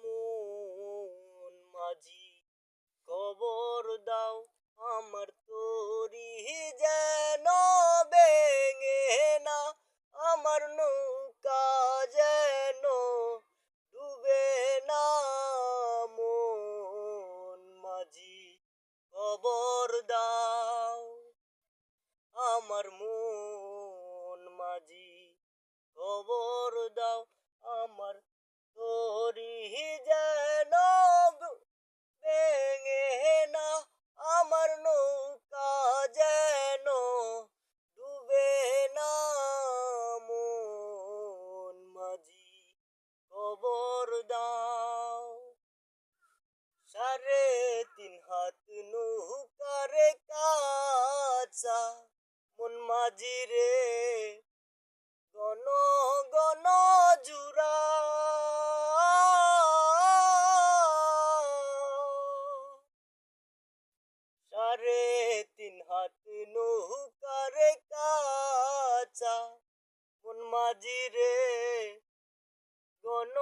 মন মাঝি খবর দাও আমার তরি যেন ভেঙে না, আমার নৌকা যেন ডুবে না। মন মাঝি খবর দাও আমার মন মাঝি খবর দাও আমার তরি যেন ভেঙে না, আমার নৌকা যেন ডুবে না। মন মাঝি খবর দাও 3.5 হাত নৌকারে কাছা, মন মাঝি রে গণ গণ জুড়া। 3.5 হাত নৌকারে কাছা, মন মাঝি রে গণ